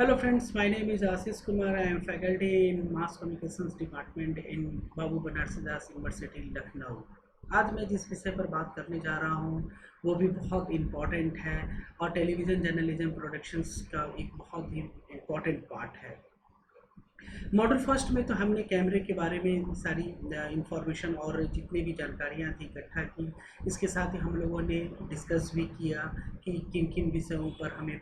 Hello friends, my name is Ashish Kumar. I am faculty in Mass Communications Department in Babu Banarasi Das university Lucknow. आज मैं जिस विषय पर बात करने जा रहा हूँ वो भी बहुत इम्पॉर्टेंट है और टेलीविज़न जर्नलिज्म प्रोडक्शंस का एक बहुत ही इम्पॉर्टेंट पार्ट है। मॉड्यूल फर्स्ट में तो हमने कैमरे के बारे में सारी इंफॉर्मेशन और जितनी भी जानकारियाँ थी इकट्ठा की। इसके साथ ही हम लोगों ने डिस्कस भी किया कि किन किन विषयों पर हमें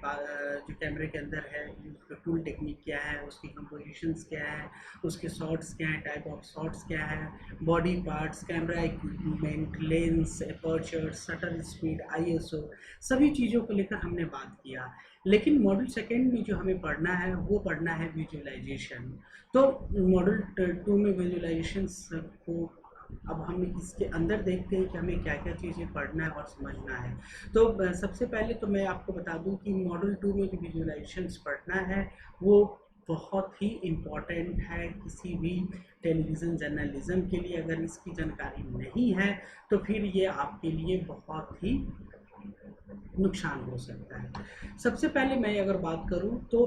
जो कैमरे के अंदर है उसका टूल टेक्निक क्या है, उसकी कंपोजिशंस क्या है, उसके शॉट्स क्या हैं, टाइप ऑफ शॉट्स क्या है, body parts, camera equipment, lens, aperture, shutter speed, ISO, सभी चीज़ों को लेकर हमने बात किया। लेकिन मॉड्यूल सेकेंड में जो हमें पढ़ना है वो पढ़ना है विजुअलाइजेशन। तो मॉड्यूल 2 में विजुअलाइजेशंस को अब हम इसके अंदर देखते हैं कि हमें क्या क्या चीज़ें पढ़ना है और समझना है। तो सबसे पहले तो मैं आपको बता दूं कि मॉड्यूल 2 में जो विजुअलाइजेशंस पढ़ना है वो बहुत ही इम्पॉर्टेंट है किसी भी टेलीविज़न जर्नलिज्म के लिए। अगर इसकी जानकारी नहीं है तो फिर ये आपके लिए बहुत ही नुकसान हो सकता है। सबसे पहले मैं अगर बात करूं तो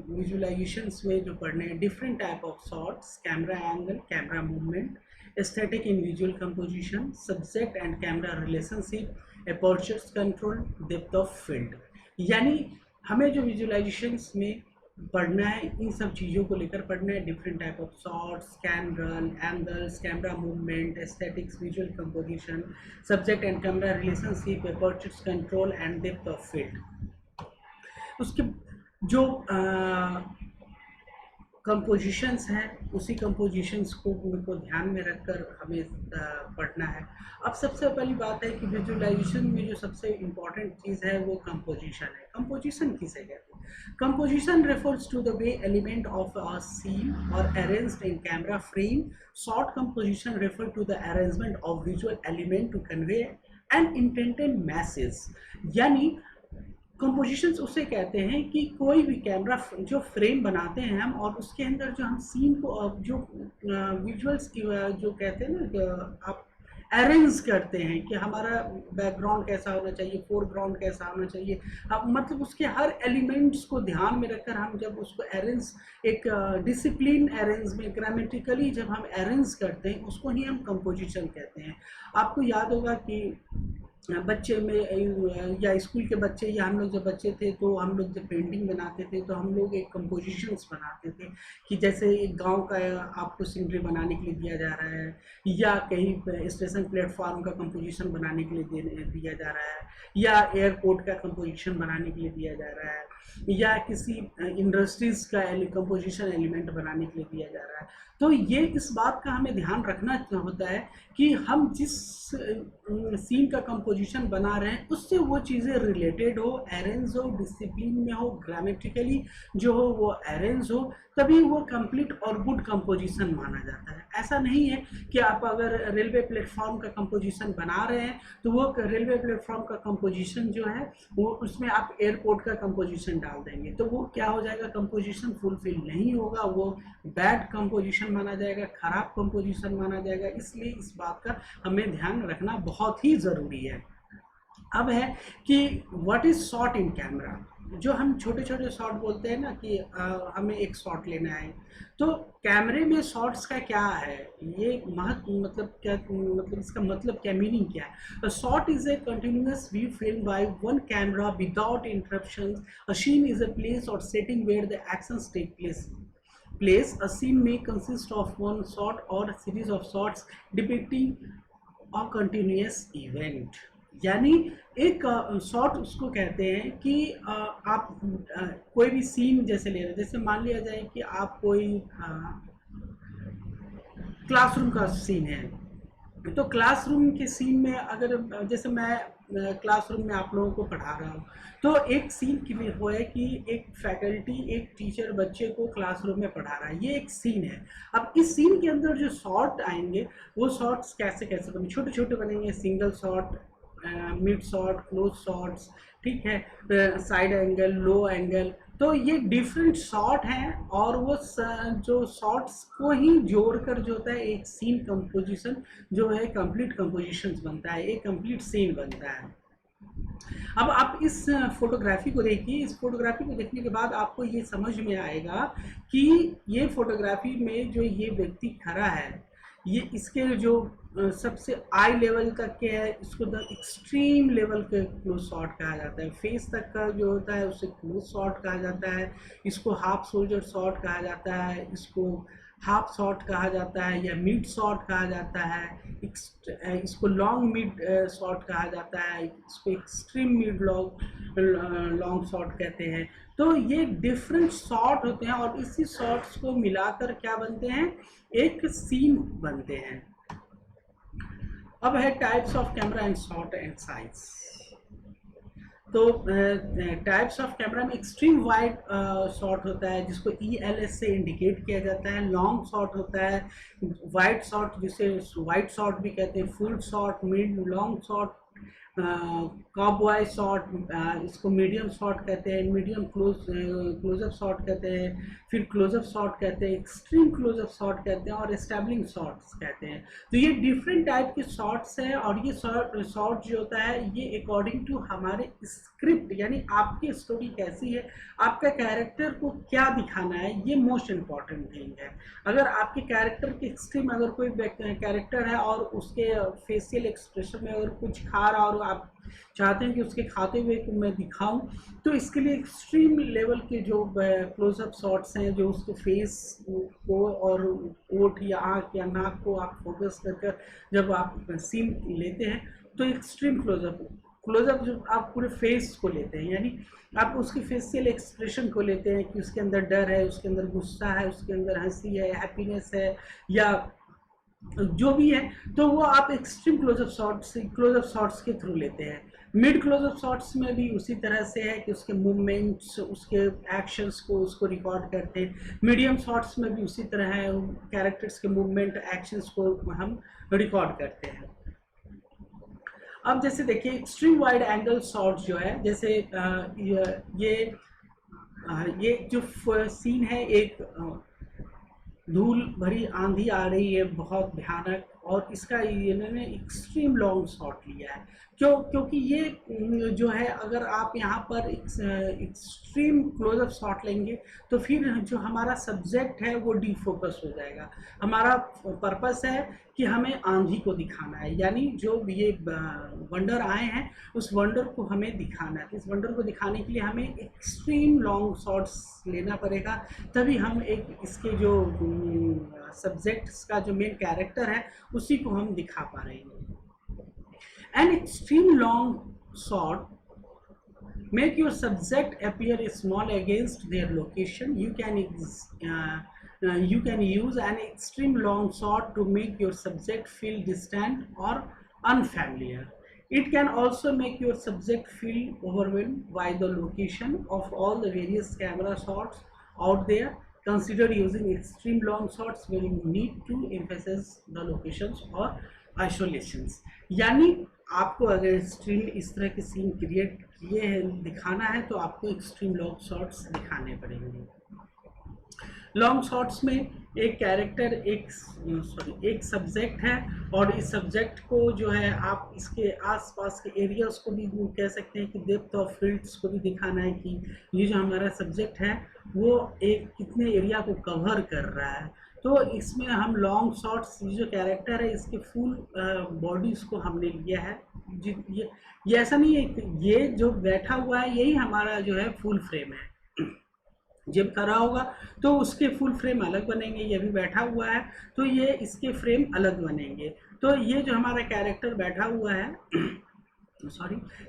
विजुअलाइजेशंस में जो पढ़ने हैं different type of shots, camera angle, camera movement, aesthetic in visual composition, subject and camera relationship, apertures control, depth of field. यानी हमें जो विजुअलाइजेशंस में पढ़ना है इन सब चीज़ों को लेकर पढ़ना है। Different type of shots, camera angles, camera movement, aesthetics, visual composition, subject and camera relationship, apertures control and depth of field. उसके जो कंपोजिशंस हैं उसी कंपोजिशंस को ध्यान में रखकर हमें पढ़ना है। अब सबसे पहली बात है कि विजुअलाइजेशन में जो सबसे इम्पॉर्टेंट चीज़ है वो कंपोजिशन है। कंपोजिशन किसे कहते हैं? Composition refers to the way element of a scene are arranged in camera frame. Short composition refer to the arrangement of visual element to convey an intended message. यानी compositions उसे कहते हैं कि कोई भी कैमरा जो फ्रेम बनाते हैं हम और उसके अंदर जो हम सीन को जो विजुअल्स की जो कहते हैं ना आप अरेंज करते हैं कि हमारा बैकग्राउंड कैसा होना चाहिए, फोरग्राउंड कैसा होना चाहिए, मतलब उसके हर एलिमेंट्स को ध्यान में रखकर हम जब उसको अरेंज एक डिसिप्लिन अरेंज में ग्रामेटिकली जब हम अरेंज करते हैं उसको ही हम कंपोजिशन कहते हैं। आपको याद होगा कि बच्चे में या स्कूल के बच्चे या हम लोग जब बच्चे थे तो हम लोग जब पेंटिंग बनाते थे तो हम लोग एक कंपोजिशंस बनाते थे कि जैसे एक गांव का आपको सीनरी बनाने के लिए दिया जा रहा है या कहीं स्टेशन प्लेटफॉर्म का कंपोजिशन बनाने के लिए दिया जा रहा है या एयरपोर्ट का कंपोजिशन बनाने के लिए दिया जा रहा है या किसी इंडस्ट्रीज का कंपोजिशन एलिमेंट बनाने के लिए दिया जा रहा है। तो ये इस बात का हमें ध्यान रखना होता है कि हम जिस सीन का कंपोजिशन बना रहे हैं उससे वो चीज़ें रिलेटेड हो, अरेंज हो, डिसिप्लिन में हो, ग्रामेटिकली जो हो वो अरेंज हो, तभी वो कंप्लीट और गुड कंपोजिशन माना जाता है। ऐसा नहीं है कि आप अगर रेलवे प्लेटफॉर्म का कंपोजिशन बना रहे हैं तो वो रेलवे प्लेटफॉर्म का कंपोजिशन जो है वो उसमें आप एयरपोर्ट का कंपोजिशन डाल देंगे तो वो क्या हो जाएगा, कंपोजिशन फुलफिल नहीं होगा, वो बैड कंपोजिशन माना जाएगा, खराब कंपोजिशन माना जाएगा। इसलिए इस बात का हमें ध्यान रखना बहुत ही ज़रूरी है। अब है कि what is shot in camera. जो हम छोटे छोटे शॉट बोलते हैं ना कि हमें एक शॉट लेना है, तो कैमरे में शॉट्स का क्या है, ये मतलब क्या, मतलब इसका मतलब क्या, मीनिंग क्या है। Shot is a continuous view film by one camera without interruptions. A scene is a place or setting where the actions take place. A scene may consist of one shot or a series of shots depicting a continuous event. यानी एक shot उसको कहते हैं कि आप कोई भी scene जैसे ले रहे हैं, जैसे मान लिया जाए कि आप कोई क्लासरूम का सीन है तो क्लासरूम के सीन में अगर जैसे मैं क्लासरूम में आप लोगों को पढ़ा रहा हूँ तो एक सीन क्लियर हुआ है कि एक फैकल्टी एक टीचर बच्चे को क्लासरूम में पढ़ा रहा है, ये एक सीन है। अब इस सीन के अंदर जो शॉट आएंगे वो शॉट्स कैसे कैसे बनेंगे, छोटे छोटे बनेंगे, single shot, mid shot, close shots, ठीक है, साइड एंगल, लो एंगल। तो ये डिफरेंट शॉट हैं और वो जो शॉट्स को ही जोड़कर जो होता है एक सीन कंपोजिशन जो है कंप्लीट कंपोजिशन बनता है, एक कंप्लीट सीन बनता है। अब आप इस फोटोग्राफी को देखिए, इस फोटोग्राफी को देखने के बाद आपको ये समझ में आएगा कि ये फोटोग्राफी में जो ये व्यक्ति खड़ा है, ये इसके जो सबसे आई लेवल तक के है, इसको द एक्सट्रीम लेवल के क्लोज शॉट कहा जाता है। फेस तक का जो होता है उसे क्लोज शॉट कहा जाता है, इसको हाफ शोल्डर शॉट कहा जाता है, इसको हाफ शॉट कहा जाता है या मिड शॉट कहा जाता है, इसको लॉन्ग मिड शॉट कहा जाता है, इसको एक्सट्रीम मिड लॉन्ग शॉट कहते हैं। तो ये डिफरेंट शॉट होते हैं और इसी शॉट्स को मिलाकर क्या बनते हैं, एक सीन बनते हैं। अब है types of camera and shot and size. तो टाइप्स ऑफ कैमरा में एक्सट्रीम वाइड शॉट होता है जिसको ELS से इंडिकेट किया जाता है। लॉन्ग शॉट होता है, वाइड शॉट जिसे वाइड शॉट भी कहते हैं, full shot, mid long shot, cowboy shot, इसको मीडियम शॉट कहते हैं, मीडियम क्लोजअप शॉट कहते हैं, फिर क्लोजअप शॉट कहते हैं, एक्सट्रीम क्लोजअप शॉट कहते हैं और एस्टैब्लिंग शॉट्स कहते हैं। तो ये डिफरेंट टाइप के शॉट्स हैं और ये शॉट जो होता है ये अकॉर्डिंग टू हमारे स्क्रिप्ट, यानी आपकी स्टोरी कैसी है, आपका कैरेक्टर को क्या दिखाना है, ये मोस्ट इम्पॉर्टेंट थिंग है। अगर आपके कैरेक्टर के एक्सट्रीम अगर कोई कैरेक्टर है और उसके फेशियल एक्सप्रेशन में अगर कुछ खा रहा और आप चाहते हैं कि उसके खाते हुए को मैं दिखाऊं, तो इसके लिए एक्सट्रीम लेवल के जो क्लोजअप शॉट्स हैं, जो उसके फेस को और ओठ या आँख या नाक को आप फोकस करके जब आप सीन लेते हैं तो एक्सट्रीम क्लोजअप जो आप पूरे फेस को लेते हैं, यानी आप उसके फेशियल एक्सप्रेशन को लेते हैं कि उसके अंदर डर है, उसके अंदर गुस्सा है, उसके अंदर हंसी है, हैप्पीनेस है या जो भी है, तो वो आप एक्सट्रीम क्लोजअप शॉट्स के थ्रू लेते हैं। मिड क्लोजअप शॉट्स में भी उसी तरह से है कि उसके मूवमेंट्स, उसके एक्शंस को उसको रिकॉर्ड करते हैं। मीडियम शॉट्स में भी उसी तरह है, कैरेक्टर्स के मूवमेंट एक्शंस को हम रिकॉर्ड करते हैं। अब जैसे देखिए एक्सट्रीम वाइड एंगल शॉट्स जो है, जैसे ये जो सीन है, एक धूल भरी आंधी आ रही है बहुत भयानक, और इसका इन्होंने एक्सट्रीम लॉन्ग शॉट लिया है। क्योंकि ये जो है, अगर आप यहाँ पर एक्सट्रीम क्लोजअप शॉट लेंगे तो फिर जो हमारा सब्जेक्ट है वो डीफोकस हो जाएगा। हमारा पर्पस है कि हमें आंधी को दिखाना है, यानी जो ये वंडर आए हैं उस वंडर को हमें दिखाना है। इस वंडर को दिखाने के लिए हमें एक्सट्रीम लॉन्ग शॉट्स लेना पड़ेगा, तभी हम एक इसके जो सब्जेक्ट्स का जो मेन कैरेक्टर है उसी को हम दिखा पा रहे हैं। An extreme long shot make your subject appear small against their location. You can use an extreme long shot to make your subject feel distant or unfamiliar. It can also make your subject feel overwhelmed by the location of all the various camera shots out there. Consider using extreme long shots when you need to emphasize the locations or isolations. यानी आपको अगर extreme इस तरह के scene create किए हैं, दिखाना है, तो आपको एक्सट्रीम लॉन्ग शॉट्स दिखाने पड़ेंगे। लॉन्ग शॉट्स में एक कैरेक्टर एक सब्जेक्ट है और इस सब्जेक्ट को जो है आप इसके आसपास के एरियाज को भी कह सकते हैं कि डेप्थ ऑफ फील्ड्स को भी दिखाना है कि ये जो हमारा सब्जेक्ट है वो एक कितने एरिया को कवर कर रहा है। तो इसमें हम लॉन्ग शॉट्स, जो कैरेक्टर है इसके फुल बॉडीज को हमने लिया है। ये ऐसा नहीं है कि ये जो बैठा हुआ है यही हमारा जो है फुल फ्रेम है। जब खड़ा होगा तो उसके फुल फ्रेम अलग बनेंगे, ये भी बैठा हुआ है तो ये इसके फ्रेम अलग बनेंगे। तो ये जो हमारा कैरेक्टर बैठा हुआ है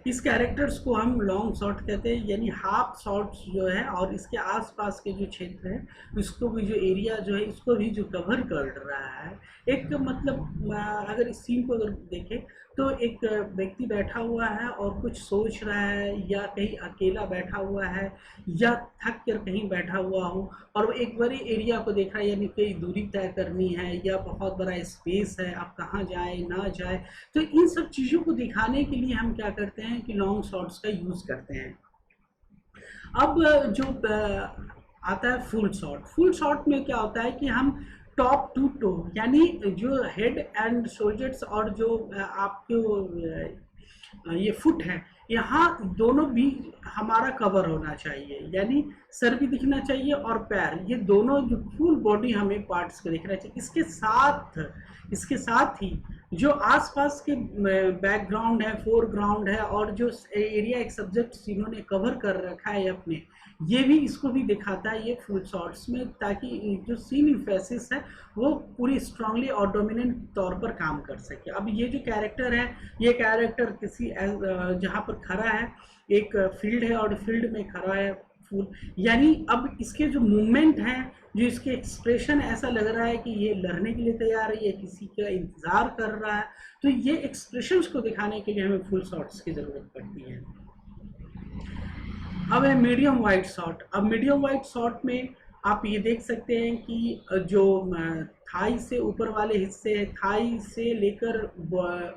इस कैरेक्टर्स को हम लॉन्ग शॉट कहते हैं, यानी हाफ शॉट्स जो है, और इसके आसपास के जो क्षेत्र है इसको भी, जो एरिया जो है इसको भी जो कवर कर रहा है। एक मतलब अगर इस सीन को अगर देखें तो एक व्यक्ति बैठा हुआ है और कुछ सोच रहा है, या कहीं अकेला बैठा हुआ है, या थक कर कहीं बैठा हुआ हो और वो एक बड़े एरिया को देख रहा है, यानी कई दूरी तय करनी है या बहुत बड़ा स्पेस है, आप कहाँ जाए ना जाए। तो इन सब चीज़ों को दिखाने के लिए हम क्या करते हैं कि लॉन्ग शॉट्स का यूज़ करते हैं। अब जो आता है फुल शॉट में क्या होता है कि हम टॉप टू टो, यानी जो हेड एंड शोल्डर्स और जो आपके ये फुट है, यहाँ दोनों भी हमारा कवर होना चाहिए, यानी सर भी दिखना चाहिए और पैर, ये दोनों जो फुल बॉडी हमें पार्ट्स को दिखना चाहिए। इसके साथ ही जो आसपास के बैकग्राउंड है, फोरग्राउंड है और जो एरिया एक सब्जेक्ट इन्होंने कवर कर रखा है अपने, ये भी इसको भी दिखाता है ये फुल शॉट्स में, ताकि जो सीन इम्फेसिस है वो पूरी स्ट्रांगली और डोमिनेंट तौर पर काम कर सके। अब ये जो कैरेक्टर है, ये कैरेक्टर किसी जहाँ पर खड़ा है, एक फील्ड है और फील्ड में खड़ा है फुल, यानी अब इसके जो मूवमेंट हैं, जो इसके एक्सप्रेशन, ऐसा लग रहा है कि ये लड़ने के लिए तैयार है, ये किसी का इंतजार कर रहा है। तो ये एक्सप्रेशंस को दिखाने के लिए हमें फुल शॉट्स की जरूरत पड़ती है। अब है मीडियम वाइड शॉट। अब मीडियम वाइड शॉट में आप ये देख सकते हैं कि जो थाई से ऊपर वाले हिस्से, थाई से लेकर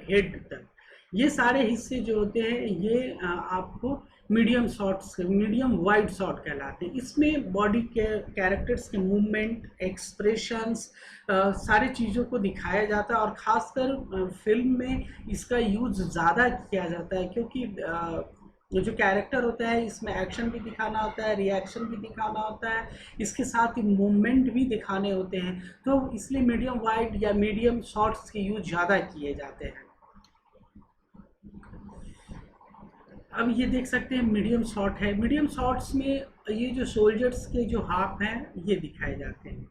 हेड तक, ये सारे हिस्से जो होते हैं ये आपको medium shots, medium wide shot कहलाते हैं। इसमें बॉडी के कैरेक्टर्स के मूवमेंट, एक्सप्रेशंस, सारी चीज़ों को दिखाया जाता है और ख़ासकर फिल्म में इसका यूज़ ज़्यादा किया जाता है, क्योंकि जो कैरेक्टर होता है इसमें एक्शन भी दिखाना होता है, रिएक्शन भी दिखाना होता है, इसके साथ ही मूवमेंट भी दिखाने होते हैं, तो इसलिए मीडियम वाइड या मीडियम शॉट्स के यूज ज़्यादा किए जाते हैं। अब ये देख सकते हैं मीडियम शॉट है। मीडियम शॉट्स में ये जो सोल्जर्स के जो हाफ हैं ये दिखाए जाते हैं।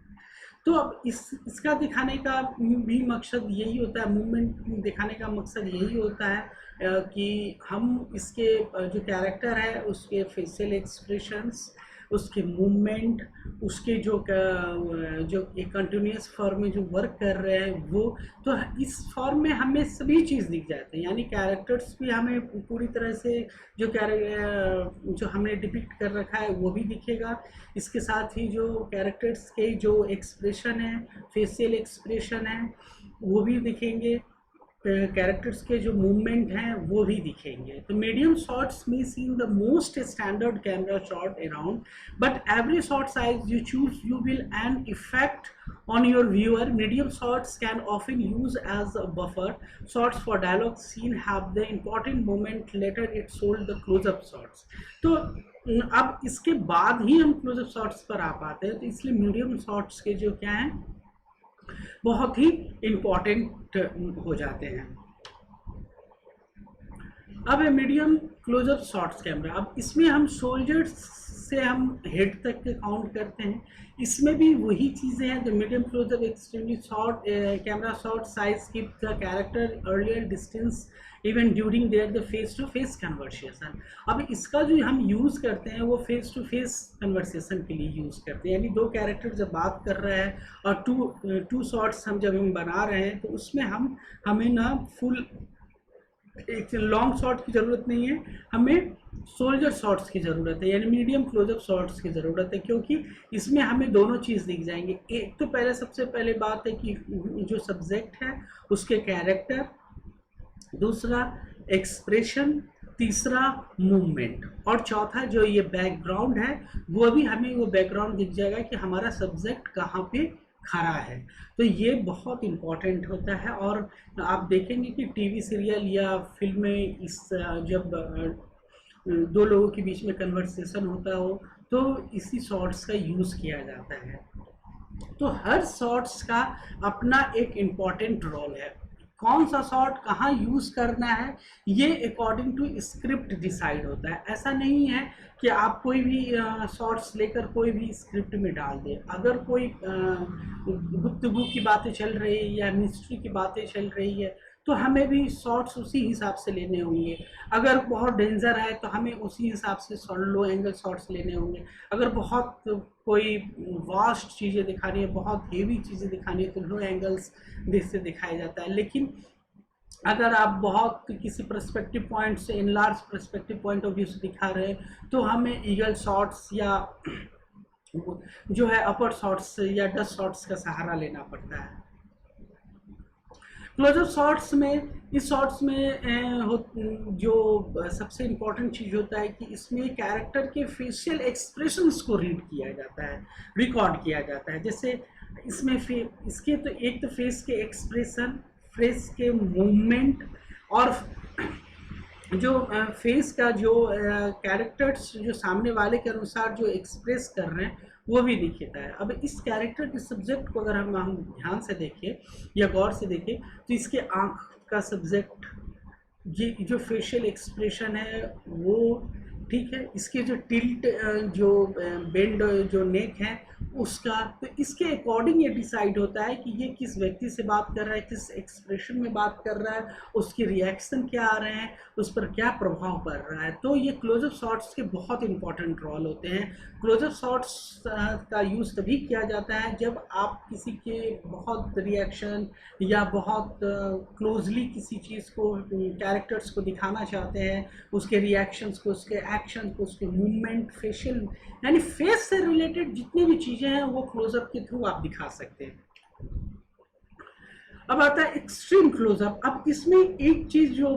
तो अब इसका दिखाने का भी मकसद यही होता है, मूवमेंट दिखाने का मकसद यही होता है कि हम इसके जो कैरेक्टर है उसके फेशियल एक्सप्रेशंस, उसके मूवमेंट, उसके जो एक कंटिन्यूस फॉर्म में जो वर्क कर रहे हैं वो, तो इस फॉर्म में हमें सभी चीज़ दिख जाते हैं, यानी कैरेक्टर्स भी हमें पूरी तरह से जो हमने डिपिक्ट कर रखा है वो भी दिखेगा। इसके साथ ही जो कैरेक्टर्स के जो एक्सप्रेशन है, फेशियल एक्सप्रेशन है, वो भी दिखेंगे, कैरेक्टर्स के जो मूवमेंट हैं वो भी दिखेंगे। तो मीडियम शॉट्स में seen the most standard camera shot around, but every shot size you choose you will an effect on your viewer. Medium shots can often use as a buffer. Shots for dialogue scene have the important moment, later it sold the close-up shots. तो अब इसके बाद ही हम close up shots पर आ पाते हैं, तो इसलिए मीडियम शॉट्स के जो क्या हैं बहुत ही इम्पोर्टेंट हो जाते हैं। अब है मीडियम क्लोजअप शॉट्स कैमरा। अब इसमें हम सोल्जर्स से हम हेड तक के काउंट करते हैं, इसमें भी वही चीज़ें हैं। The medium closeup extremely short camera shot size keep the character earlier distance even during there the face to face conversation. अब इसका जो हम यूज़ करते हैं वो फेस टू फेस कन्वर्सेशन के लिए यूज़ करते हैं, यानी दो कैरेक्टर जब बात कर रहे हैं और टू शॉट्स जब हम बना रहे हैं तो उसमें हमें ना फुल एक लॉन्ग शॉट की ज़रूरत नहीं है, हमें सोल्जर शॉट्स की ज़रूरत है, यानी मीडियम क्लोजअप शॉट्स की ज़रूरत है, क्योंकि इसमें हमें दोनों चीज़ दिख जाएंगे। एक तो सबसे पहले बात है कि जो सब्जेक्ट है उसके कैरेक्टर, दूसरा एक्सप्रेशन, तीसरा मूवमेंट, और चौथा जो ये बैकग्राउंड है वो भी हमें वो बैकग्राउंड दिख जाएगा कि हमारा सब्जेक्ट कहाँ पे खड़ा है। तो ये बहुत इम्पॉर्टेंट होता है। और आप देखेंगे कि टीवी सीरियल या फिल्में जब दो लोगों के बीच में कन्वर्सेशन होता हो तो इसी शॉट्स का यूज़ किया जाता है। तो हर शॉट्स का अपना एक इम्पॉर्टेंट रोल है, कौन सा शॉट कहाँ यूज़ करना है ये अकॉर्डिंग टू स्क्रिप्ट डिसाइड होता है। ऐसा नहीं है कि आप कोई भी शॉट्स लेकर कोई भी स्क्रिप्ट में डाल दें। अगर कोई गुफ्तगू की बातें चल रही है या मिस्ट्री की बातें चल रही है तो हमें भी शॉट्स उसी हिसाब से लेने होंगे। अगर बहुत डेंजर है तो हमें उसी हिसाब से लो एंगल शॉट्स लेने होंगे। अगर बहुत कोई वास्ट चीज़ें दिखानी है, बहुत हेवी चीज़ें दिखानी है तो लो एंगल्स से दिखाया जाता है। लेकिन अगर आप बहुत किसी पर्सपेक्टिव पॉइंट से, in large perspective point of view से दिखा रहे हैं तो हमें ईगल शॉट्स या जो है अपर शॉट्स या डस्ट शॉट्स का सहारा लेना पड़ता है। क्लोजअप शॉट्स में, इस शॉट्स में जो सबसे इम्पॉर्टेंट चीज़ होता है कि इसमें कैरेक्टर के फेशियल एक्सप्रेशंस को रीड किया जाता है, रिकॉर्ड किया जाता है। जैसे इसमें इसके तो एक तो फेस के एक्सप्रेशन, फेस के मूवमेंट और जो फेस का जो कैरेक्टर्स जो सामने वाले के अनुसार जो एक्सप्रेस कर रहे हैं वो भी दिखता है। अब इस कैरेक्टर के सब्जेक्ट को अगर हम ध्यान से देखें या गौर से देखें तो इसके आँख का सब्जेक्ट, ये जो फेशियल एक्सप्रेशन है वो ठीक है, इसके जो टिल्ट जो बेंड जो नेक है उसका, तो इसके अकॉर्डिंग ये डिसाइड होता है कि ये किस व्यक्ति से बात कर रहा है, किस एक्सप्रेशन में बात कर रहा है, उसके रिएक्शन क्या आ रहे हैं, उस पर क्या प्रभाव पड़ रहा है। तो ये क्लोजअप शॉट्स के बहुत इंपॉर्टेंट रोल होते हैं। क्लोजअप शॉट्स का यूज़ तभी किया जाता है जब आप किसी के बहुत रिएक्शन या बहुत क्लोजली किसी चीज़ को, कैरेक्टर्स को दिखाना चाहते हैं, उसके रिएक्शंस को, उसके एक्शन को, उसके मूवमेंट, फेशियल यानी फेस से रिलेटेड जितनी भी चीज़ें हैं वो क्लोजअप के थ्रू आप दिखा सकते हैं। अब आता है एक्सट्रीम क्लोजअप। अब इसमें एक चीज़ जो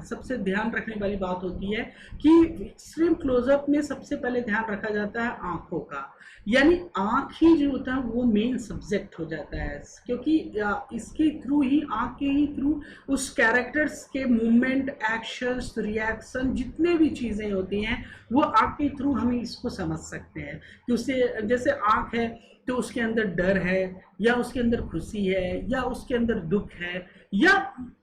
सबसे ध्यान रखने वाली बात होती है कि एक्सट्रीम क्लोजअप में सबसे पहले ध्यान रखा जाता है आँखों का, यानी आँख ही जो होता है वो मेन सब्जेक्ट हो जाता है, क्योंकि इसके थ्रू ही, आँख के ही थ्रू उस कैरेक्टर्स के मूवमेंट, एक्शंस, रिएक्शन, जितने भी चीज़ें होती हैं वो आँख के थ्रू हम इसको समझ सकते हैं कि उसे, जैसे आँख है तो उसके अंदर डर है या उसके अंदर खुशी है या उसके अंदर दुख है या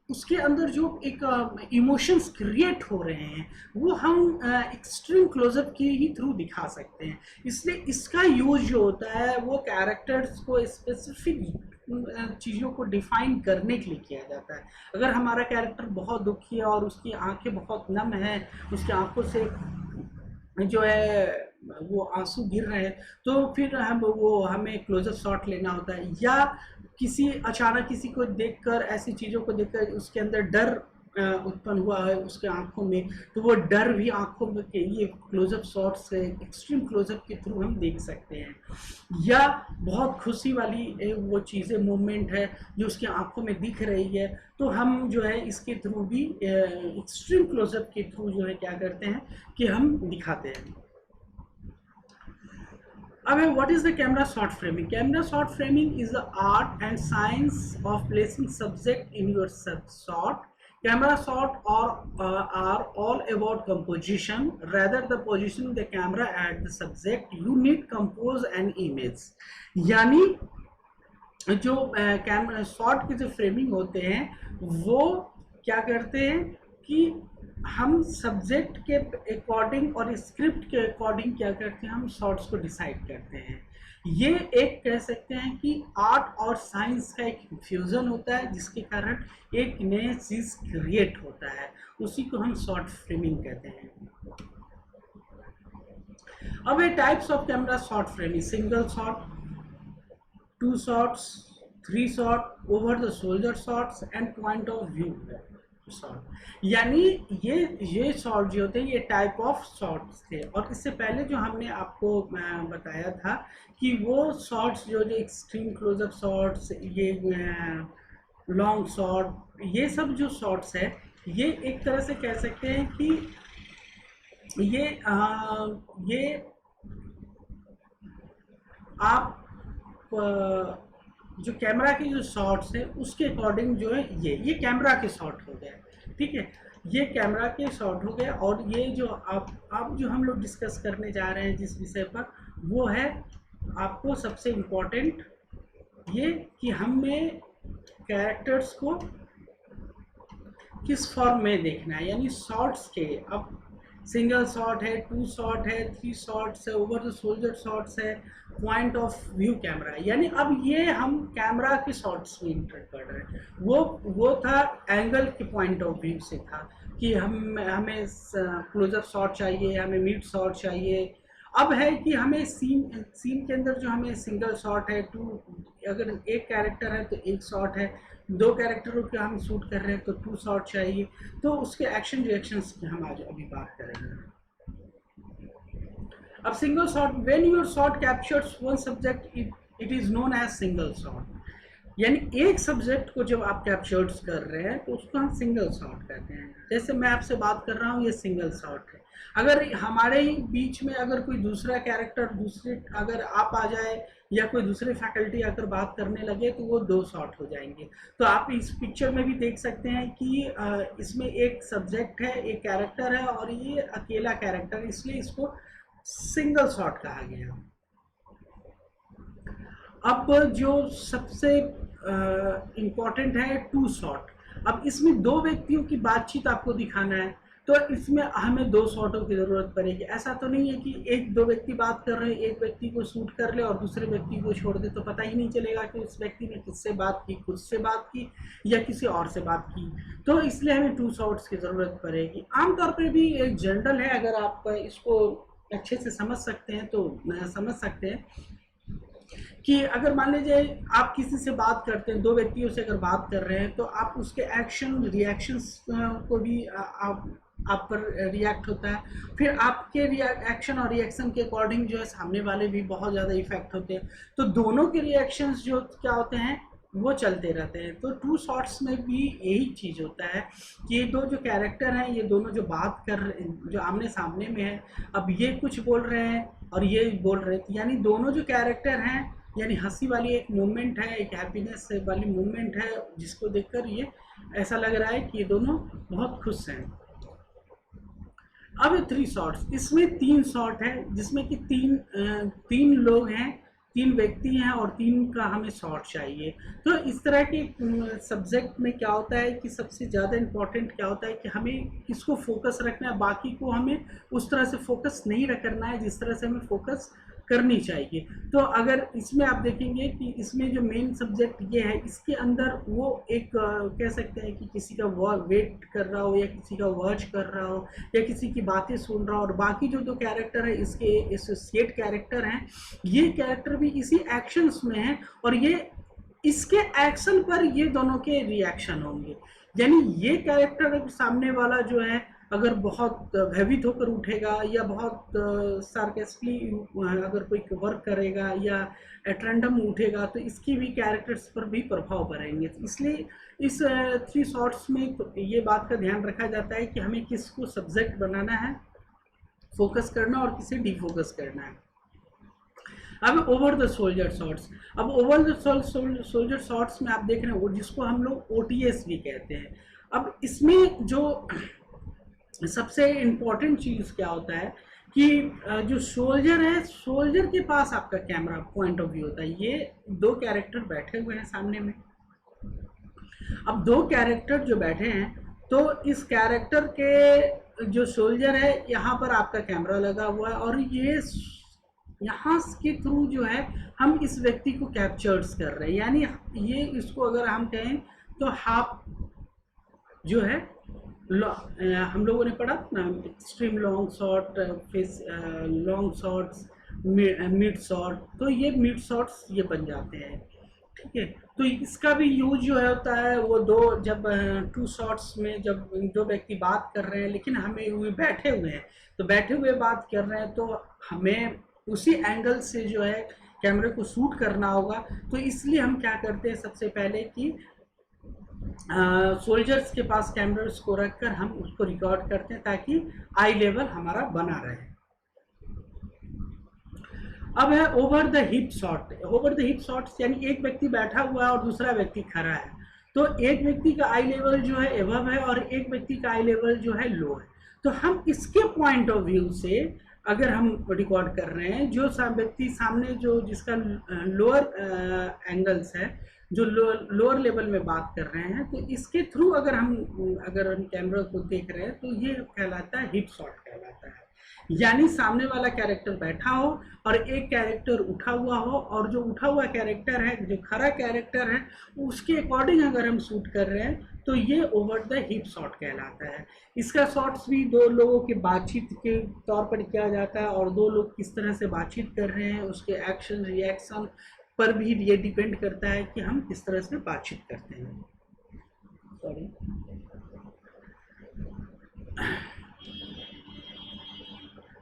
उसके अंदर जो एक इमोशंस क्रिएट हो रहे हैं वो हम एक्सट्रीम क्लोजअप के ही थ्रू दिखा सकते हैं। इसलिए इसका यूज जो होता है वो कैरेक्टर्स को स्पेसिफिक चीज़ों को डिफाइन करने के लिए किया जाता है। अगर हमारा कैरेक्टर बहुत दुखी है और उसकी आंखें बहुत नम हैं, उसकी आंखों से जो है वो आंसू गिर रहे हैं, तो फिर हमें क्लोजअप शॉट लेना होता है। या किसी अचानक किसी को देखकर, ऐसी चीज़ों को देखकर उसके अंदर डर उत्पन्न हुआ है उसके आंखों में, तो वो डर भी आंखों में के ये क्लोजअप शॉट से, एक्सट्रीम क्लोजअप के थ्रू हम देख सकते हैं। या बहुत खुशी वाली वो चीज़ें, मूवमेंट है जो उसकी आंखों में दिख रही है, तो हम जो है इसके थ्रू भी एक्सट्रीम क्लोजअप के थ्रू जो है क्या करते हैं कि हम दिखाते हैं। अब what is the camera shot framing? Camera shot framing is the art and science of placing subject in your shot. Camera shot are all about composition. Rather the positioning the camera at the subject, you need compose an image. यानी जो camera shot के जो framing होते हैं वो क्या करते हैं कि हम सब्जेक्ट के अकॉर्डिंग और स्क्रिप्ट के अकॉर्डिंग क्या करते हैं, हम शॉट्स को डिसाइड करते हैं। ये एक कह सकते हैं कि आर्ट और साइंस का एक फ्यूजन होता है जिसके कारण एक नया चीज़ क्रिएट होता है, उसी को हम शॉर्ट फ्रेमिंग कहते हैं। अब ये types of camera short framing: single shot, 2 shots, 3 shot, over the shoulder shots and point of view shot. यानी ये शॉट जो होते हैं ये टाइप ऑफ शॉट्स थे। और इससे पहले जो हमने आपको बताया था कि वो शॉट्स जो एक्सट्रीम क्लोजअप शॉट्स, ये लॉन्ग शॉट, ये सब जो शॉट्स है ये एक तरह से कह सकते हैं कि ये आप जो कैमरा के जो शॉट्स हैं उसके अकॉर्डिंग जो है ये कैमरा के शॉट हो गए, ठीक है, ये कैमरा के शॉट हो गए। और ये जो आप जो हम लोग डिस्कस करने जा रहे हैं जिस विषय पर, वो है आपको सबसे इम्पोर्टेंट ये कि हमें कैरेक्टर्स को किस फॉर्म में देखना है, यानी शॉट्स के। अब सिंगल शॉट है, 2 शॉट है, 3 शॉट्स है, ओवर द शोल्डर शॉट्स है, पॉइंट ऑफ व्यू कैमरा है, यानी अब ये हम कैमरा के शॉट्स में इंटर कर रहे हैं। वो था एंगल के पॉइंट ऑफ व्यू से था कि हमें क्लोजअप शॉट चाहिए, हमें मिड शॉट चाहिए। अब है कि हमें सीन के अंदर जो हमें सिंगल शॉट है, 2, अगर एक कैरेक्टर है तो 1 शॉट है, 2 कैरेक्टरों के हम शूट कर रहे हैं तो 2 शॉट चाहिए। तो उसके एक्शन रिएक्शंस की हम आज अभी बात करेंगे। अब single shot, when your shot captures one subject it is known as single shot. यानी एक सब्जेक्ट को जब आप कैप्चर्स कर रहे हैं तो उसको हम सिंगल शॉट कहते हैं। जैसे मैं आपसे बात कर रहा हूँ, ये सिंगल शॉट है। अगर हमारे ही बीच में अगर कोई दूसरा कैरेक्टर दूसरे अगर आप आ जाए या कोई दूसरे फैकल्टी आकर बात करने लगे तो वो 2 शॉट हो जाएंगे। तो आप इस पिक्चर में भी देख सकते हैं कि इसमें एक सब्जेक्ट है, एक कैरेक्टर है और ये अकेला कैरेक्टर, इसलिए इसको सिंगल शॉट कहा गया। अब जो सबसे इम्पॉर्टेंट है 2 शॉट। अब इसमें 2 व्यक्तियों की बातचीत आपको दिखाना है, तो इसमें हमें 2 शॉटों की ज़रूरत पड़ेगी। ऐसा तो नहीं है कि 1-2 व्यक्ति बात कर रहे हैं, एक व्यक्ति को शूट कर ले और दूसरे व्यक्ति को छोड़ दे, तो पता ही नहीं चलेगा कि उस व्यक्ति ने किससे बात की, खुद से बात की या किसी और से बात की। तो इसलिए हमें 2 शॉट्स की ज़रूरत पड़ेगी। आमतौर पर भी एक जनरल है, अगर आप इसको अच्छे से समझ सकते हैं तो समझ सकते हैं कि अगर मान लीजिए आप किसी से बात करते हैं, 2 व्यक्तियों से अगर बात कर रहे हैं, तो आप उसके एक्शन रिएक्शंस को भी आप पर रिएक्ट होता है। फिर आपके एक्शन और रिएक्शन के अकॉर्डिंग जो है सामने वाले भी बहुत ज़्यादा इफेक्ट होते हैं। तो दोनों के रिएक्शंस जो क्या होते हैं वो चलते रहते हैं। तो 2 शॉट्स में भी यही चीज़ होता है कि ये 2 जो कैरेक्टर हैं, ये दोनों जो बात कर रहे हैं, जो आमने सामने में है, अब ये कुछ बोल रहे हैं और ये बोल रहे थे, यानी दोनों जो कैरेक्टर हैं, यानी हंसी वाली एक मूवमेंट है, एक हैप्पीनेस वाली मूवमेंट है, जिसको देखकर ये ऐसा लग रहा है कि ये दोनों बहुत खुश हैं। अब 3 शॉट्स, इसमें 3 शॉट है जिसमें कि तीन लोग हैं, 3 व्यक्ति हैं और 3 का हमें शॉट चाहिए। तो इस तरह के सब्जेक्ट में क्या होता है कि सबसे ज़्यादा इम्पोर्टेंट क्या होता है कि हमें किसको फोकस रखना है, बाकी को हमें उस तरह से फोकस नहीं करना है जिस तरह से हमें फोकस करनी चाहिए। तो अगर इसमें आप देखेंगे कि इसमें जो मेन सब्जेक्ट ये है, इसके अंदर वो एक कह सकते हैं कि किसी का वेट कर रहा हो या किसी का वॉच कर रहा हो या किसी की बातें सुन रहा हो, और बाकी जो 2 कैरेक्टर है इसके एसोसिएट कैरेक्टर हैं, ये कैरेक्टर भी इसी एक्शंस में हैं और ये इसके एक्शन पर ये दोनों के रिएक्शन होंगे। यानी ये कैरेक्टर सामने वाला जो है अगर बहुत भयभीत होकर उठेगा या बहुत सार्केस्टिकली अगर कोई वर्क करेगा या एट्रेंडम उठेगा, तो इसकी भी कैरेक्टर्स पर भी प्रभाव पड़ेंगे। इसलिए इस 3 शॉट्स में तो ये बात का ध्यान रखा जाता है कि हमें किसको सब्जेक्ट बनाना है, फोकस करना और किसे डिफोकस करना है। अब ओवर द सोल्जर शॉट्स। अब ओवर द सोल्जर शॉट्स में आप देख रहे हैं जिसको हम लोग OTS भी कहते हैं। अब इसमें जो सबसे इम्पोर्टेंट चीज़ क्या होता है कि जो सोल्जर है, सोल्जर के पास आपका कैमरा पॉइंट ऑफ व्यू होता है। ये 2 कैरेक्टर बैठे हुए हैं सामने में। अब 2 कैरेक्टर जो बैठे हैं, तो इस कैरेक्टर के जो सोल्जर है, यहाँ पर आपका कैमरा लगा हुआ है और ये यहाँ के थ्रू जो है हम इस व्यक्ति को कैप्चर्स कर रहे हैं। यानी ये इसको अगर हम कहें तो हाफ जो है हम लोगों ने पढ़ा ना, extreme long shot, face long shots, mid shot, तो ये मिड शॉट्स ये बन जाते हैं। ठीक है, तो इसका भी यूज जो है होता है वो जब 2 शॉट्स में जब 2 व्यक्ति बात कर रहे हैं लेकिन हमें वो बैठे हुए हैं, तो बैठे हुए बात कर रहे हैं, तो हमें उसी एंगल से जो है कैमरे को शूट करना होगा। तो इसलिए हम क्या करते हैं सबसे पहले कि सोल्जर्स के पास कैमरास को रखकर हम उसको रिकॉर्ड करते हैं ताकि आई लेवल हमारा बना रहे। अब है over the hip shot. Over the hip shots यानी एक व्यक्ति बैठा हुआ है और दूसरा व्यक्ति खड़ा है, तो एक व्यक्ति का आई लेवल जो है एबव है और एक व्यक्ति का आई लेवल जो है लो है। तो हम इसके पॉइंट ऑफ व्यू से अगर हम रिकॉर्ड कर रहे हैं, जो व्यक्ति सामने जो जिसका लोअर एंगल्स है, जो लोअर लेवल में बात कर रहे हैं, तो इसके थ्रू अगर हम कैमरा को देख रहे हैं तो ये कहलाता है हिप शॉट कहलाता है। यानी सामने वाला कैरेक्टर बैठा हो और एक कैरेक्टर उठा हुआ हो, और जो उठा हुआ कैरेक्टर है, जो खड़ा कैरेक्टर है, उसके अकॉर्डिंग अगर हम शूट कर रहे हैं तो ये ओवर द हिप शॉट कहलाता है। इसका शॉट्स भी 2 लोगों की बातचीत के तौर पर किया जाता है और 2 लोग किस तरह से बातचीत कर रहे हैं उसके एक्शन रिएक्शन पर भी ये डिपेंड करता है कि हम किस तरह से बातचीत करते हैं। सॉरी,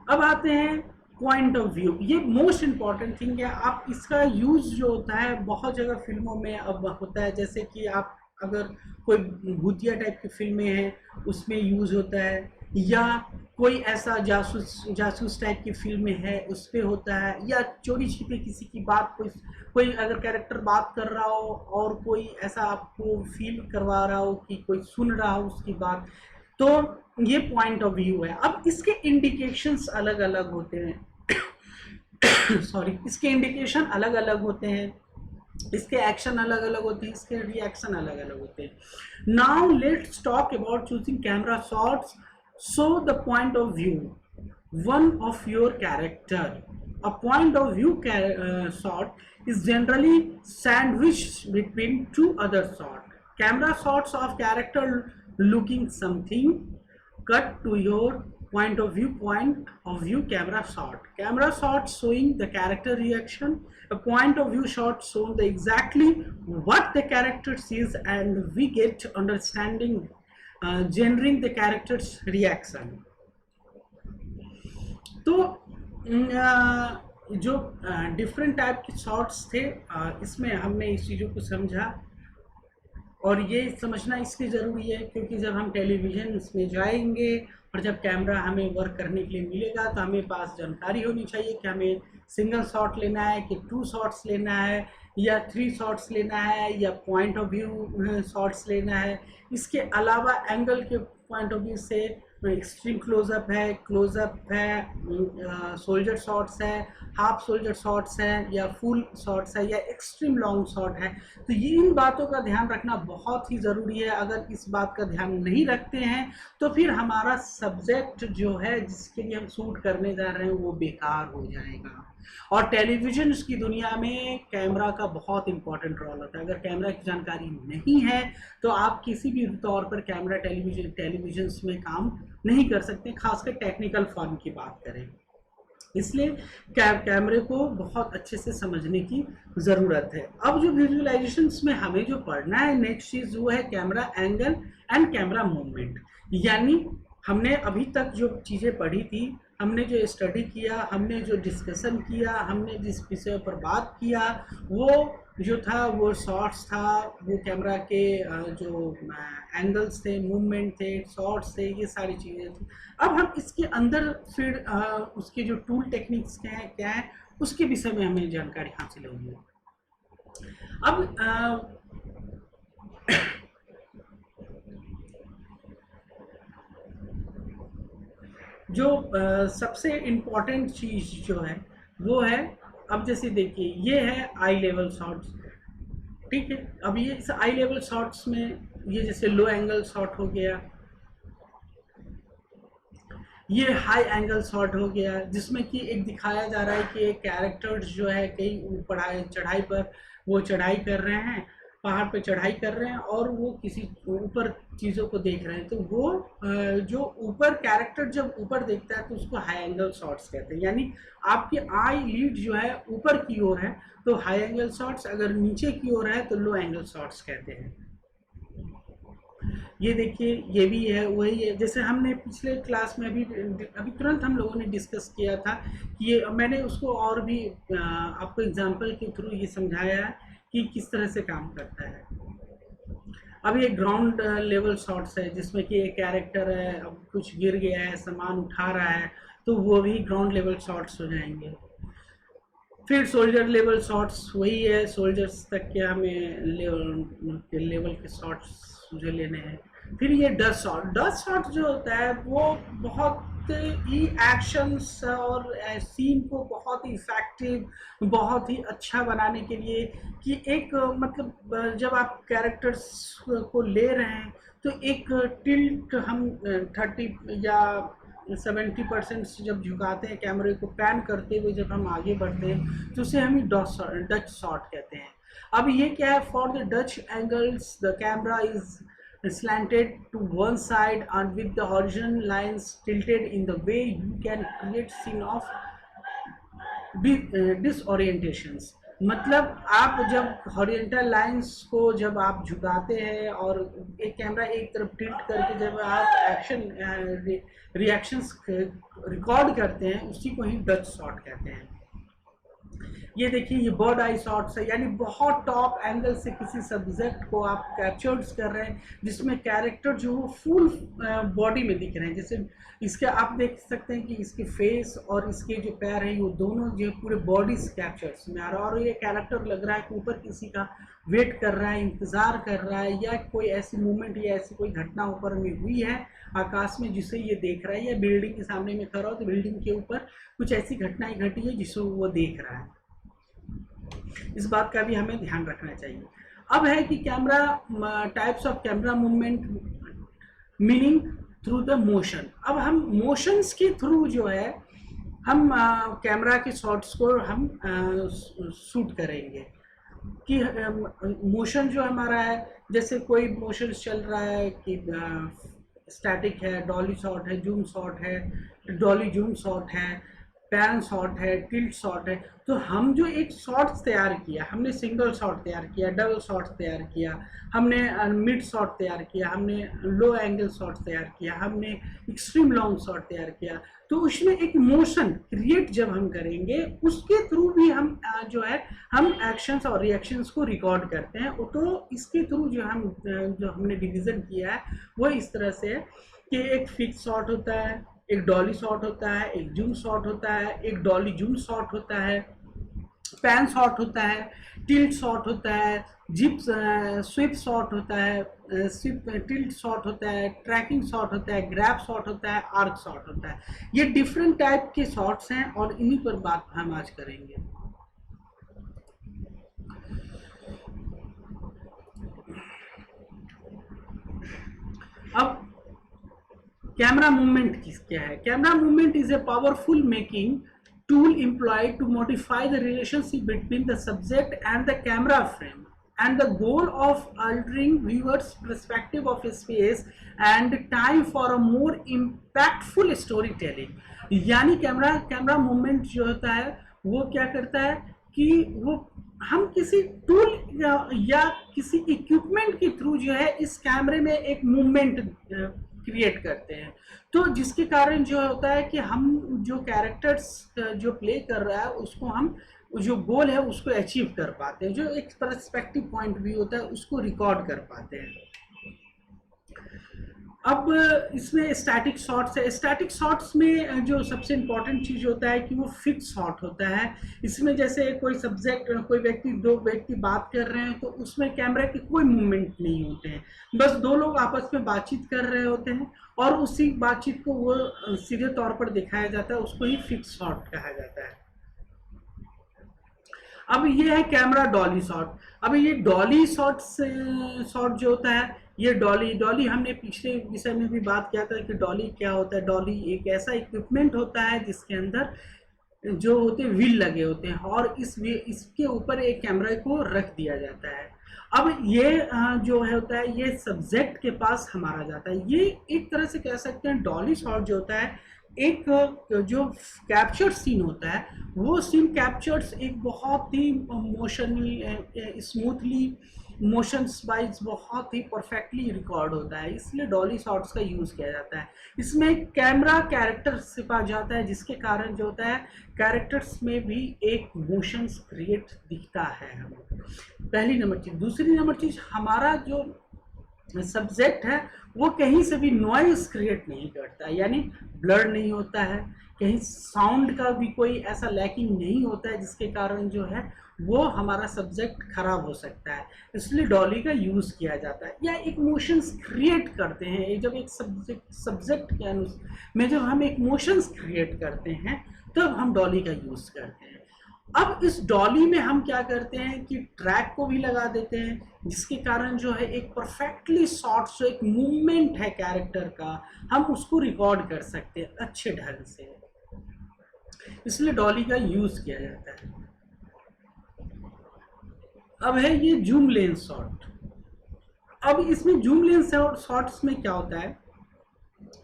अब आते हैं पॉइंट ऑफ व्यू। ये मोस्ट इम्पॉर्टेंट थिंग है। आप इसका यूज जो होता है बहुत जगह फिल्मों में अब होता है, जैसे कि आप अगर कोई भूतिया टाइप की फिल्में हैं उसमें यूज होता है, या कोई ऐसा जासूस टाइप की फिल्म है उस पे होता है, या चोरी छिपे किसी की बात, कोई अगर कैरेक्टर बात कर रहा हो और कोई ऐसा आपको फील करवा रहा हो कि कोई सुन रहा हो उसकी बात, तो ये पॉइंट ऑफ व्यू है। अब इसके इंडिकेशंस अलग अलग होते हैं सॉरी, इसके इंडिकेशन अलग अलग होते हैं, इसके एक्शन अलग अलग होते हैं, इसके रिएक्शन अलग अलग होते हैं। Now let's talk about choosing camera shots. So the point of view one of your character, a point of view shot is generally sandwiched between two other shots. Camera shots of character looking something cut to your point of view camera shot showing the character reaction, a point of view shot showing the exactly what the character sees, and we get understanding generating the character's reaction. तो जो different type के shots थे, इसमें हमने इस चीज़ों को समझा, और ये समझना इसलिए ज़रूरी है क्योंकि जब हम टेलीविज़न में जाएंगे और जब कैमरा हमें वर्क करने के लिए मिलेगा तो हमें पास जानकारी होनी चाहिए कि हमें सिंगल शॉट लेना है कि 2 शॉट्स लेना है या 3 शॉट्स लेना है या पॉइंट ऑफ व्यू शॉट्स लेना है। इसके अलावा एंगल के पॉइंट ऑफ व्यू से एक्सट्रीम क्लोजअप है, सोल्जर शॉट्स है, हाफ सोल्जर शॉट्स है, या फुल शॉट्स है, या एक्सट्रीम लॉन्ग शॉट है। तो ये इन बातों का ध्यान रखना बहुत ही ज़रूरी है। अगर इस बात का ध्यान नहीं रखते हैं तो फिर हमारा सब्जेक्ट जो है जिसके लिए हम शूट करने जा रहे हैं वो बेकार हो जाएगा। और टेलीविजन की दुनिया में कैमरा का बहुत इंपॉर्टेंट रोल होता है। अगर कैमरा की जानकारी नहीं है तो आप किसी भी तौर पर कैमरा टेलीविजन में काम नहीं कर सकते, खासकर टेक्निकल फॉर्म की बात करें। इसलिए कैमरे को बहुत अच्छे से समझने की ज़रूरत है। अब जो विजुअलाइजेशंस में हमें जो पढ़ना है नेक्स्ट चीज़ वो है camera angle and camera movement. यानी हमने अभी तक जो चीज़ें पढ़ी थी, हमने जो स्टडी किया, हमने जो डिस्कशन किया, हमने जिस विषय पर बात किया, वो जो था वो शॉट्स था, वो कैमरा के जो एंगल्स थे, मूवमेंट थे, शॉट्स थे, ये सारी चीज़ें थी। अब हम इसके अंदर फिर उसके जो टूल टेक्निक्स क्या है उसके विषय में हमें जानकारी हासिल होगी। अब जो सबसे इम्पॉर्टेंट चीज़ जो है वो है, अब जैसे देखिए ये है आई लेवल शॉट्स, ठीक है। अब ये इस आई लेवल शॉट्स में ये जैसे लो एंगल शॉट हो गया, ये हाई एंगल शॉट हो गया, जिसमें कि एक दिखाया जा रहा है कि एक कैरेक्टर्स जो है कहीं चढ़ाई पर वो चढ़ाई कर रहे हैं, पहाड़ पे चढ़ाई कर रहे हैं और वो किसी ऊपर चीज़ों को देख रहे हैं। तो वो जो ऊपर कैरेक्टर जब ऊपर देखता है तो उसको हाई एंगल शॉट्स कहते हैं। यानी आपकी आई लीड जो है ऊपर की ओर है तो हाई एंगल शॉट्स, अगर नीचे की ओर है तो लो एंगल शॉट्स कहते हैं। ये देखिए ये भी है, वही है जैसे हमने पिछले क्लास में अभी तुरंत हम लोगों ने डिस्कस किया था कि ये मैंने उसको और भी आपको एग्जांपल के थ्रू ये समझाया कि किस तरह से काम करता है। अब ये ग्राउंड लेवल शॉट्स है जिसमें कि एक कैरेक्टर है, अब कुछ गिर गया है, सामान उठा रहा है, तो वो भी ग्राउंड लेवल शॉट्स हो जाएंगे। फिर सोल्जर लेवल शॉट्स वही है, सोल्जर्स तक के हमें लेवल के शॉट्स जो लेने हैं। फिर ये डस्ट शॉट जो होता है वो बहुत ही एक्शंस और सीन को बहुत ही इफेक्टिव, बहुत ही अच्छा बनाने के लिए कि एक मतलब जब आप कैरेक्टर्स को ले रहे हैं तो एक टिल्ट हम 30 या 70% जब झुकाते हैं कैमरे को पैन करते हुए जब हम आगे बढ़ते हैं तो उसे हम डच शॉट कहते हैं। अब ये क्या है, for the Dutch angles the camera is slanted to one side and with the horizontal lines tilted in the way you can create scene of disorientations। मतलब आप जब हॉरिजॉन्टल लाइंस को जब आप झुकाते हैं और एक कैमरा एक तरफ टिल्ट करके जब आप एक्शन रिएक्शंस रिकॉर्ड करते हैं उसी को ही डच शॉट कहते हैं। ये देखिए ये बर्ड आई शॉट्स है, यानी बहुत टॉप एंगल से किसी सब्जेक्ट को आप कैप्चर्स कर रहे हैं जिसमें कैरेक्टर जो फुल बॉडी में दिख रहे हैं। जैसे इसके आप देख सकते हैं कि इसके फेस और इसके जो पैर हैं वो दोनों जो पूरे बॉडी कैप्चर्स में आ रहा है, और ये कैरेक्टर लग रहा है कि ऊपर किसी का वेट कर रहा है, इंतज़ार कर रहा है, या कोई ऐसी मूवमेंट या ऐसी कोई घटना ऊपर में हुई है आकाश में जिसे ये देख रहा है, या बिल्डिंग के सामने में खड़ा हो तो बिल्डिंग के ऊपर कुछ ऐसी घटनाएं घटी है जिसे वो देख रहा है। इस बात का भी हमें ध्यान रखना चाहिए। अब है कि camera types of camera movement meaning through the motion. अब हम मोशंस के थ्रू जो है हम कैमरा के शॉट्स को हम शूट करेंगे कि मोशन जो हमारा है, जैसे कोई मोशन चल रहा है कि स्टैटिक है, डॉली शॉट है, जूम शॉट है, डॉली जूम शॉट है, पैन शॉट है, टिल्ट शॉट है, तो हम जो एक शॉट्स तैयार किया, हमने सिंगल शॉट तैयार किया, डबल शॉट तैयार किया, हमने मिड शॉट तैयार किया, हमने लो एंगल शॉट तैयार किया, हमने एक्सट्रीम लॉन्ग शॉट तैयार किया, तो उसमें एक मोशन क्रिएट जब हम करेंगे उसके थ्रू भी हम जो है हम एक्शंस और रिएक्शंस को रिकॉर्ड करते हैं। तो इसके थ्रू जो हमने डिवीजन किया है वो इस तरह से है कि एक फिक्स शॉट होता है, एक डॉली शॉट होता है, एक जूम शॉट होता है, एक डॉली जूम शॉट होता है, पैन शॉट होता है, टिल्ट शॉट होता है, जिप स्विप शॉट होता है, स्विप टिल्ट शॉट होता है, ट्रैकिंग शॉट होता है, ग्रैब शॉट होता है, आर्क शॉट होता है। ये डिफरेंट टाइप के शॉट्स हैं और इन्हीं पर बात हम आज करेंगे। अब कैमरा मूवमेंट क्या है? Camera movement is a powerful making tool employed to modify the relationship between the subject and the camera frame, and the goal of altering viewers perspective of space and time for a more impactful storytelling। यानी camera movement जो होता है वो क्या करता है कि वो हम किसी टूल या किसी इक्विपमेंट के थ्रू जो है इस कैमरे में एक मूवमेंट क्रिएट करते हैं, तो जिसके कारण जो होता है कि हम जो कैरेक्टर्स जो प्ले कर रहा है उसको हम जो गोल है उसको अचीव कर पाते हैं, जो एक पर्सपेक्टिव पॉइंट व्यू होता है उसको रिकॉर्ड कर पाते हैं। अब इसमें स्टैटिक शॉट्स है। स्टैटिक शॉट्स में जो सबसे इम्पॉर्टेंट चीज़ होता है कि वो फिक्स शॉट होता है। इसमें जैसे कोई सब्जेक्ट, कोई व्यक्ति, दो व्यक्ति बात कर रहे हैं तो उसमें कैमरा के कोई मूवमेंट नहीं होते हैं, बस दो लोग आपस में बातचीत कर रहे होते हैं और उसी बातचीत को वो सीधे तौर पर दिखाया जाता है, उसको ही फिक्स शॉट कहा जाता है। अब ये है कैमरा डॉली शॉट। अब ये डॉली शॉट जो होता है, ये डॉली हमने पिछले विषय में भी बात किया था कि डॉली क्या होता है। डॉली एक ऐसा इक्विपमेंट होता है जिसके अंदर जो होते हैं व्हील लगे होते हैं और इसके ऊपर एक कैमरा को रख दिया जाता है। अब ये जो है होता है ये सब्जेक्ट के पास हमारा जाता है। ये एक तरह से कह सकते हैं डॉली शॉट जो होता है एक जो कैप्चर सीन होता है वो सीन कैप्चर्स एक बहुत ही मोशनली स्मूथली मोशंस वाइज बहुत ही परफेक्टली रिकॉर्ड होता है, इसलिए डॉली शॉट्स का यूज़ किया जाता है। इसमें कैमरा कैरेक्टर सिपा जाता है जिसके कारण जो होता है कैरेक्टर्स में भी एक मोशंस क्रिएट दिखता है हमें। पहली नंबर चीज़। दूसरी नंबर चीज़, हमारा जो सब्जेक्ट है वो कहीं से भी नॉइज क्रिएट नहीं करता, यानी ब्लर नहीं होता है, कहीं साउंड का भी कोई ऐसा लैकिंग नहीं होता है जिसके कारण जो है वो हमारा सब्जेक्ट खराब हो सकता है, इसलिए डॉली का यूज़ किया जाता है। या एक मोशंस क्रिएट करते हैं, जब एक सब्जेक्ट के अनुसार में जब हम एक मोशंस क्रिएट करते हैं तब हम डॉली का यूज़ करते हैं। अब इस डॉली में हम क्या करते हैं कि ट्रैक को भी लगा देते हैं जिसके कारण जो है एक परफेक्टली शॉर्ट जो एक मूवमेंट है कैरेक्टर का हम उसको रिकॉर्ड कर सकते हैं अच्छे ढंग से, इसलिए डॉली का यूज़ किया जाता है। अब है ये जूम लेंस शॉट। अब इसमें जूम लेंस शॉट्स में क्या होता है,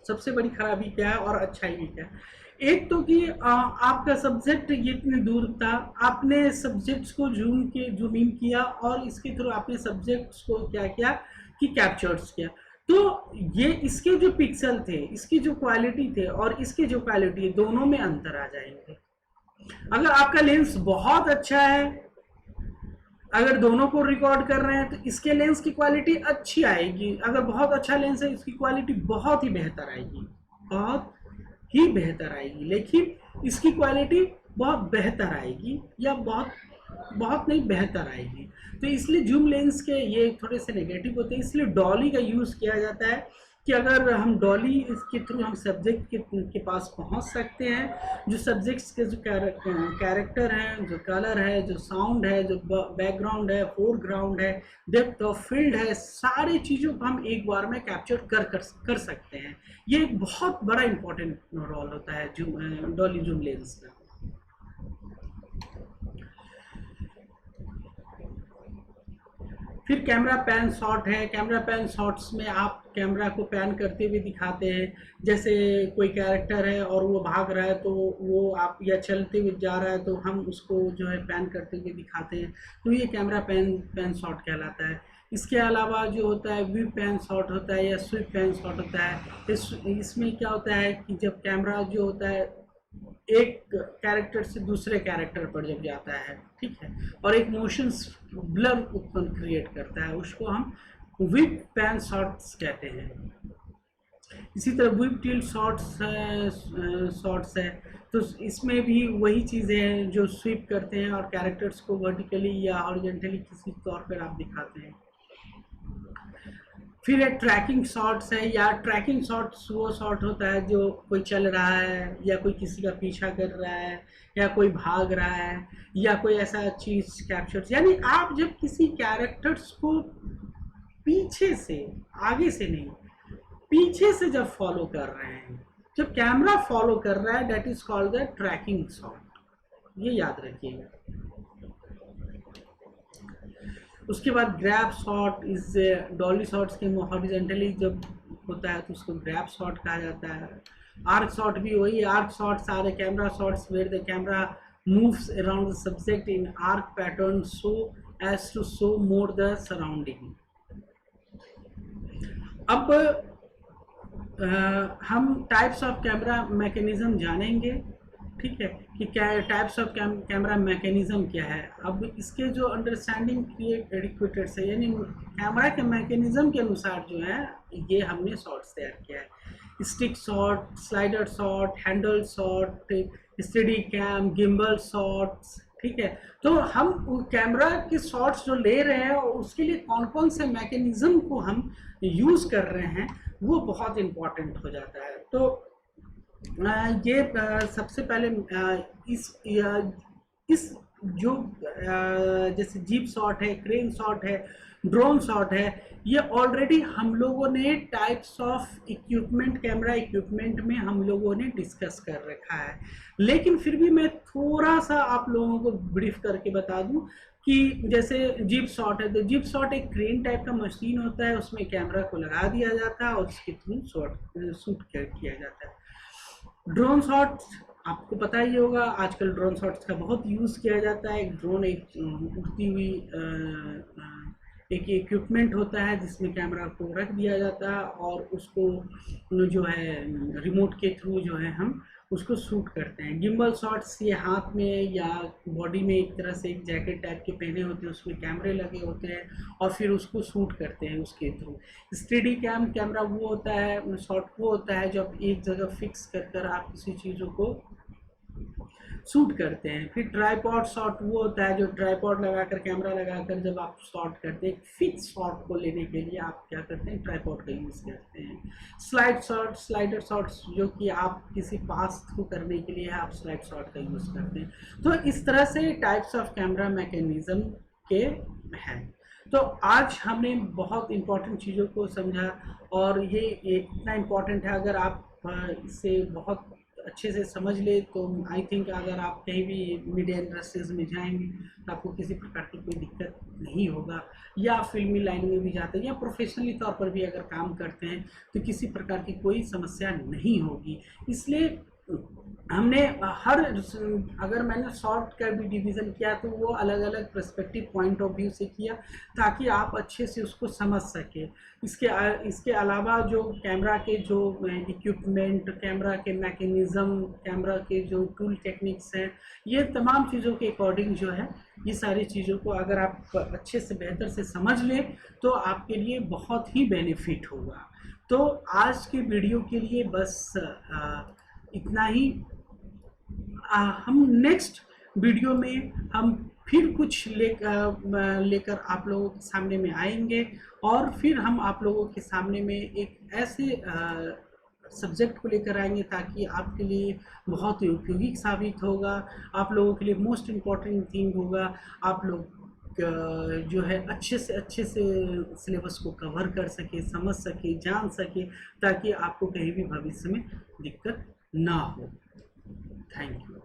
सबसे बड़ी खराबी क्या है और अच्छाई भी क्या है। एक तो कि आपका सब्जेक्ट ये इतनी दूर था, आपने सब्जेक्ट्स को जूम इन किया और इसके थ्रू आपने सब्जेक्ट्स को क्या किया कि कैप्चर्स किया, तो ये इसके जो पिक्सल थे, इसकी जो क्वालिटी थे और इसके जो क्वालिटी है दोनों में अंतर आ जाएंगे। अगर आपका लेंस बहुत अच्छा है, अगर दोनों को रिकॉर्ड कर रहे हैं तो इसके लेंस की क्वालिटी अच्छी आएगी। अगर बहुत अच्छा लेंस है, इसकी क्वालिटी बहुत ही बेहतर आएगी, बहुत ही बेहतर आएगी। लेकिन इसकी क्वालिटी बहुत बेहतर आएगी या बहुत बहुत नहीं बेहतर आएगी। तो इसलिए जूम लेंस के ये थोड़े से नेगेटिव होते हैं। इसलिए डॉली का यूज़ किया जाता है कि अगर हम डॉली इसके थ्रू हम सब्जेक्ट के पास पहुंच सकते हैं, जो सब्जेक्ट्स के जो कैरेक्टर हैं, जो कलर है, जो साउंड है, जो बैकग्राउंड है, फोरग्राउंड है, डेप्थ ऑफ फील्ड है, सारी चीज़ों को हम एक बार में कैप्चर कर सकते हैं। ये एक बहुत बड़ा इंपॉर्टेंट रोल होता है डॉली जूम लेंस का। फिर कैमरा पैन शॉट है। कैमरा पैन शॉट्स में आप कैमरा को पैन करते हुए दिखाते हैं, जैसे कोई कैरेक्टर है और वो भाग रहा है तो वो आप, या चलते हुए जा रहा है तो हम उसको जो है पैन करते हुए दिखाते हैं, तो ये कैमरा पैन शॉट कहलाता है। इसके अलावा जो होता है व्यू पैन शॉट होता है या स्वीप पैन शॉट होता है। इसमें क्या होता है कि जब कैमरा जो होता है एक कैरेक्टर से दूसरे कैरेक्टर पर जब जाता है, ठीक है, और एक मोशन ब्लर उत्पन्न क्रिएट करता है, उसको हम विप पैन शॉट्स कहते हैं। इसी तरह विप टिल्ट शॉट्स है, तो इसमें भी वही चीज़ें हैं जो स्वीप करते हैं और कैरेक्टर्स को वर्टिकली या हॉरिजॉन्टली किसी तौर पर आप दिखाते हैं। फिर एक ट्रैकिंग शॉट्स है, या ट्रैकिंग शॉट्स वो शॉट होता है जो कोई चल रहा है या कोई किसी का पीछा कर रहा है या कोई भाग रहा है या कोई ऐसा चीज़ कैप्चर, यानी आप जब किसी कैरेक्टर्स को पीछे से, आगे से नहीं, पीछे से जब फॉलो कर रहे हैं, जब कैमरा फॉलो कर रहा है, that is called the tracking shot. ये याद रखिएगा। उसके बाद grab shot is dolly shots के हॉरिजॉन्टली जब होता है तो उसको ग्रैब शॉट कहा जाता है। आर्क शॉट भी वही, arc shots are camera shots where the camera moves around the subject in arc pattern so as to show more the surrounding. अब हम टाइप्स ऑफ कैमरा मैकेनिज्म जानेंगे, ठीक है, कि क्या टाइप्स ऑफ कैमरा मैकेनिज्म क्या है। अब इसके जो अंडरस्टैंडिंग एडिक्वेटेड से, यानी कैमरा के मैकेनिज्म के अनुसार जो है ये हमने शॉट्स तैयार किया है। Stick shot, slider shot, handle shot, steady cam, gimbal shots, ठीक है। तो हम कैमरा के शॉट्स जो ले रहे हैं उसके लिए कौन कौन से मैकेनिज्म को हम यूज़ कर रहे हैं वो बहुत इम्पॉर्टेंट हो जाता है। तो ये सबसे पहले इस जो जैसे जीप शॉट है, क्रेन शॉट है, ड्रोन शॉट है, ये ऑलरेडी हम लोगों ने types of equipment, camera equipment में हम लोगों ने डिस्कस कर रखा है। लेकिन फिर भी मैं थोड़ा सा आप लोगों को ब्रीफ करके बता दूं कि जैसे जीप शॉट है, तो जीप शॉट एक क्रेन टाइप का मशीन होता है, उसमें कैमरा को लगा दिया जाता है और उसके थ्रू शूट किया जाता है। ड्रोन शॉट्स आपको पता ही होगा, आजकल ड्रोन शॉट्स का बहुत यूज़ किया जाता है। एक ड्रोन एक उड़ती हुई एक इक्विपमेंट होता है जिसमें कैमरा को रख दिया जाता है और उसको जो है रिमोट के थ्रू जो है हम उसको शूट करते हैं। गिम्बल शॉट्स ये हाथ में या बॉडी में एक तरह से एक जैकेट टाइप के पहने होते हैं, उसमें कैमरे लगे होते हैं और फिर उसको शूट करते हैं उसके थ्रू। स्टेडी कैमरा वो होता है, शॉट वो होता है जो आप एक जगह फिक्स कर आप किसी चीज़ों को शूट करते हैं। फिर ट्राइपॉड शॉट वो होता है जो ट्राइपॉड लगाकर, कैमरा लगाकर जब आप शॉट करते हैं, फिक्स शॉट को लेने के लिए आप क्या करते हैं, ट्राइपॉड का यूज़ करते हैं। स्लाइडर शॉट्स जो कि आप किसी पास थ्रू करने के लिए आप स्लाइड शॉट का यूज़ करते हैं। तो इस तरह से टाइप्स ऑफ कैमरा मैकेनिज्म के हैं। तो आज हमने बहुत इम्पोर्टेंट चीज़ों को समझा और ये इतना इम्पोर्टेंट है, अगर आप इसे बहुत अच्छे से समझ ले तो आई थिंक अगर आप कहीं भी मीडिया इंडस्ट्रीज में जाएंगे तो आपको किसी प्रकार की कोई दिक्कत नहीं होगा, या फिल्मी लाइन में भी जाते हैं या प्रोफेशनली तौर पर भी अगर काम करते हैं तो किसी प्रकार की कोई समस्या नहीं होगी। इसलिए हमने हर, अगर मैंने शॉर्ट का भी डिवीज़न किया तो वो अलग अलग पर्सपेक्टिव पॉइंट ऑफ व्यू से किया, ताकि आप अच्छे से उसको समझ सकें। इसके अलावा जो कैमरा के जो इक्विपमेंट, कैमरा के मैकेनिज़्म, कैमरा के जो टूल टेक्निक्स हैं, ये तमाम चीज़ों के अकॉर्डिंग जो है, ये सारी चीज़ों को अगर आप अच्छे से बेहतर से समझ लें तो आपके लिए बहुत ही बेनिफिट होगा। तो आज के वीडियो के लिए बस इतना ही। हम नेक्स्ट वीडियो में हम फिर कुछ लेकर आप लोगों के सामने में आएंगे, और फिर हम आप लोगों के सामने में एक ऐसे सब्जेक्ट को लेकर आएंगे ताकि आपके लिए बहुत ही उपयोगी साबित होगा। आप लोगों के लिए मोस्ट इम्पॉर्टेंट थिंग होगा, आप लोग जो है अच्छे से सिलेबस को कवर कर सके, समझ सके, जान सके, ताकि आपको कहीं भी भविष्य में दिक्कत ना हो। Thank you.